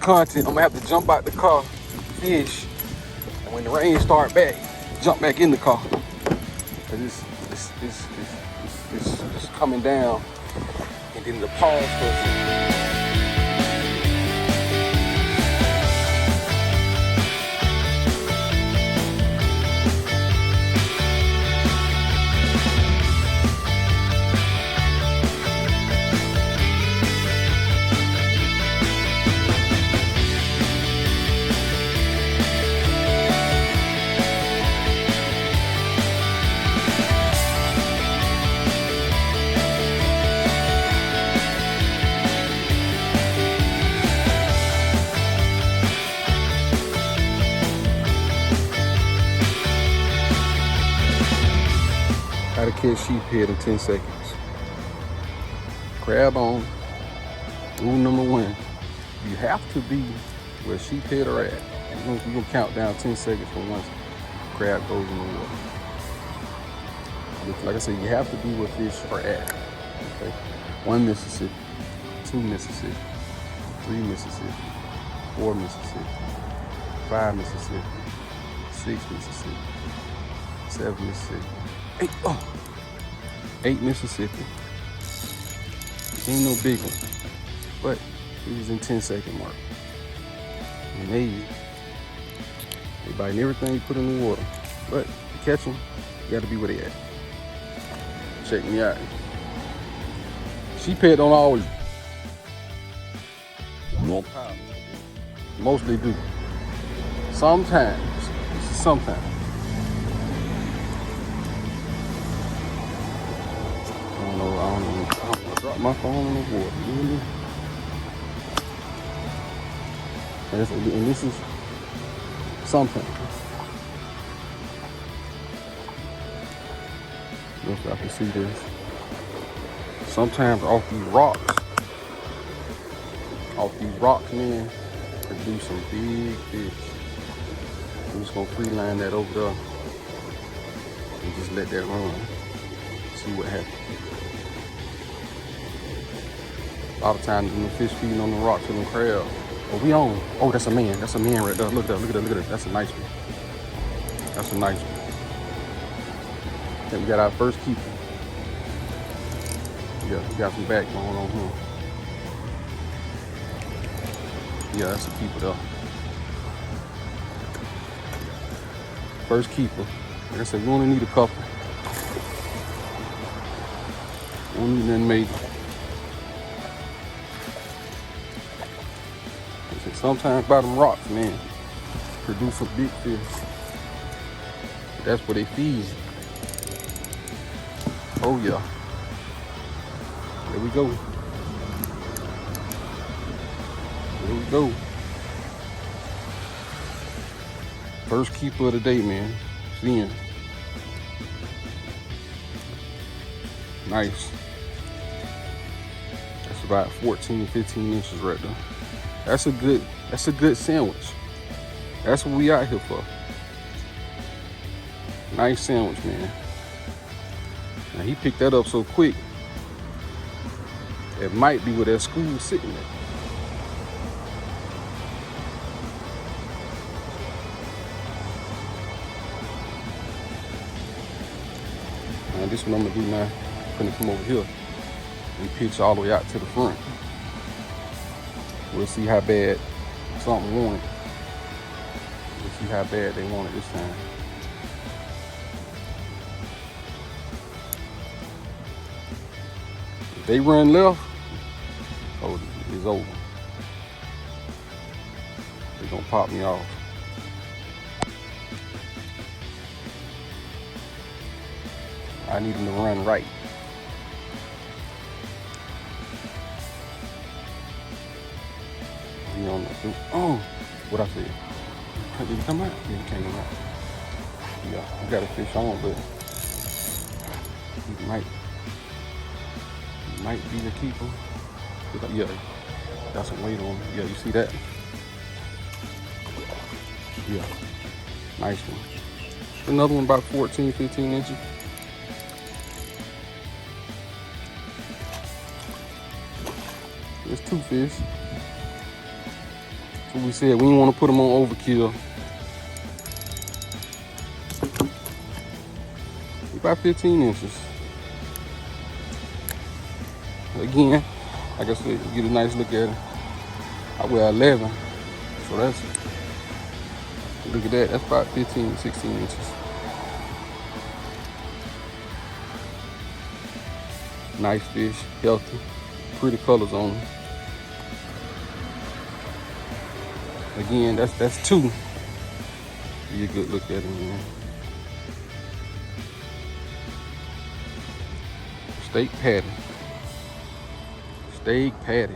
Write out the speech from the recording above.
content. I'm gonna have to jump out the car, fish, and when the rain start back, jump back in the car. Cause it's coming down, and then the pause for a second. How to catch sheephead in 10 seconds. Crab on. Rule number 1. You have to be where sheephead are at. We're gonna count down 10 seconds from once crab goes in the water. Like I said, you have to be where fish are at. Okay? 1 Mississippi, 2 Mississippi, 3 Mississippi, 4 Mississippi, 5 Mississippi, 6 Mississippi, 7 Mississippi. 8 Mississippi. Ain't no big one, but it was in 10-second mark. Amazing. They biting everything you put in the water, but to catch them, you gotta be where they at. Check me out. Sheephead don't always. Mostly do. Sometimes. Sometimes. I dropped my phone in the water. Really? And this is something. If I can see this. Sometimes off these rocks, man, produce some big fish. I'm just gonna free line that over there and just let that run. See what happens. A lot of times when the fish feeding on the rocks and the crab. Oh, we on. Oh, that's a man. That's a man right there. Look at that. That's a nice one. That's a nice one. Okay, we got our first keeper. Yeah, we got some backbone on him. Yeah, that's a keeper though. First keeper. Like I said, we only need a couple. We don't need nothing major. Sometimes by them rocks, man, produce a big fish. That's where they feed. Oh yeah. There we go. There we go. First keeper of the day, man. Seeing. Nice. That's about 14, 15 inches right there. That's a good sandwich. That's what we out here for. Nice sandwich, man. Now he picked that up so quick. It might be where that school's sitting at. Now this one I'm gonna do now. I'm gonna come over here and pitch all the way out to the front. We'll see how bad something want it. We'll see how bad they want it this time. If they run left, oh, it's over. They're gonna pop me off. I need them to run right. Oh, what I said? Did he come out? Yeah, he came out. Yeah, I got a fish on, but he might be the keeper. Yeah, got some weight on him. Yeah, you see that? Yeah, nice one. Another one about 14, 15 inches. There's 2 fish. So we said we didn't want to put them on overkill. About 15 inches. Again, like I said, you get a nice look at it. I wear 11, so that's, look at that, that's about 15, 16 inches. Nice fish, healthy, pretty colors on them. Again, that's 2. Give you a good look at it, man. Steak patty. Steak patty.